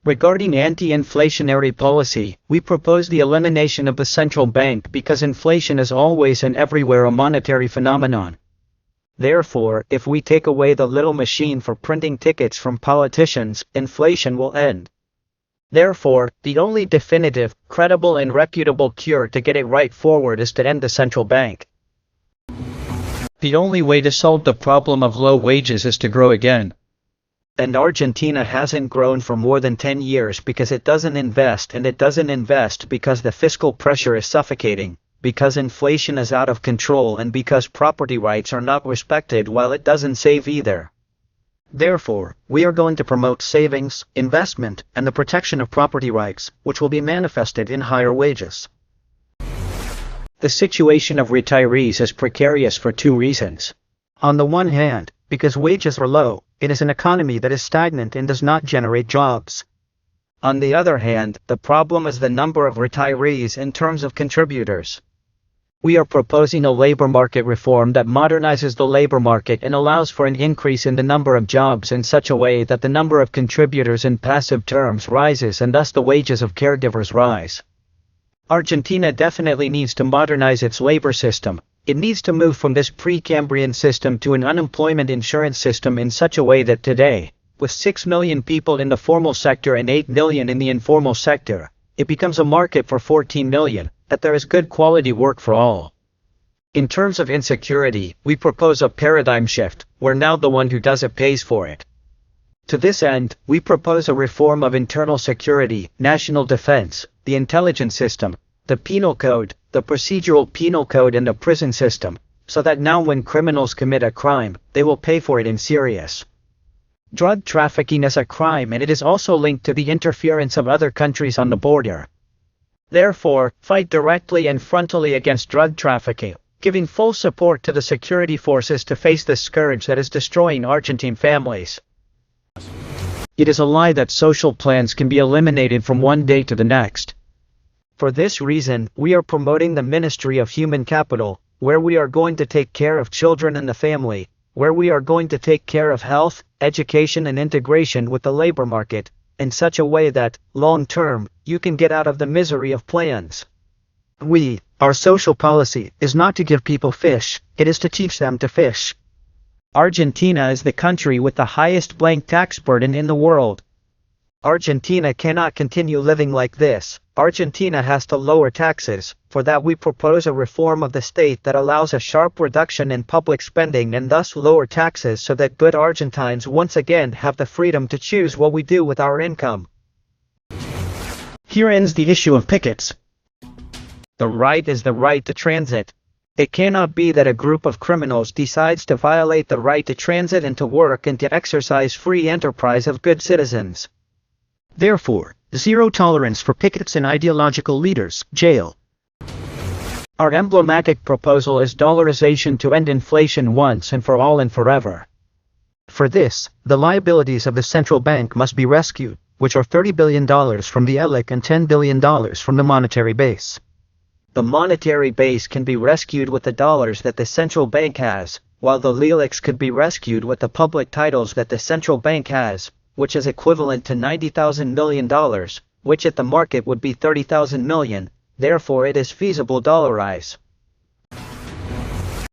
Regarding anti-inflationary policy, we propose the elimination of the central bank because inflation is always and everywhere a monetary phenomenon. Therefore, if we take away the little machine for printing tickets from politicians, inflation will end. Therefore, the only definitive, credible and reputable cure to get it right forward is to end the central bank. The only way to solve the problem of low wages is to grow again. And Argentina hasn't grown for more than 10 years because it doesn't invest, and it doesn't invest because the fiscal pressure is suffocating, because inflation is out of control, and because property rights are not respected, while it doesn't save either. Therefore, we are going to promote savings, investment, and the protection of property rights, which will be manifested in higher wages. The situation of retirees is precarious for two reasons. On the one hand, because wages are low, it is an economy that is stagnant and does not generate jobs. On the other hand, the problem is the number of retirees in terms of contributors. We are proposing a labor market reform that modernizes the labor market and allows for an increase in the number of jobs in such a way that the number of contributors in passive terms rises and thus the wages of caregivers rise. Argentina definitely needs to modernize its labor system. It needs to move from this pre-Cambrian system to an unemployment insurance system in such a way that today, with 6 million people in the formal sector and 8 million in the informal sector, it becomes a market for 14 million, that there is good quality work for all. In terms of insecurity, we propose a paradigm shift, where now the one who does it pays for it. To this end, we propose a reform of internal security, national defense, the intelligence system, the penal code, the procedural penal code and the prison system, so that now when criminals commit a crime, they will pay for it in serious. Drug trafficking is a crime, and it is also linked to the interference of other countries on the border. Therefore, fight directly and frontally against drug trafficking, giving full support to the security forces to face this scourge that is destroying Argentine families. It is a lie that social plans can be eliminated from one day to the next. For this reason, we are promoting the Ministry of Human Capital, where we are going to take care of children and the family, where we are going to take care of health, education and integration with the labor market, in such a way that, long term, you can get out of the misery of plans. Our social policy is not to give people fish, it is to teach them to fish. Argentina is the country with the highest blank tax burden in the world. Argentina cannot continue living like this. Argentina has to lower taxes. For that we propose a reform of the state that allows a sharp reduction in public spending and thus lower taxes so that good Argentines once again have the freedom to choose what we do with our income. Here ends the issue of pickets. The right is the right to transit. It cannot be that a group of criminals decides to violate the right to transit and to work and to exercise free enterprise of good citizens. Therefore, zero tolerance for pickets and ideological leaders, jail. Our emblematic proposal is dollarization to end inflation once and for all and forever. For this, the liabilities of the central bank must be rescued, which are $30 billion from the ELIC and $10 billion from the monetary base. The monetary base can be rescued with the dollars that the central bank has, while the LELIX could be rescued with the public titles that the central bank has, which is equivalent to $90,000 million, which at the market would be $30,000 million, therefore it is feasible to dollarize.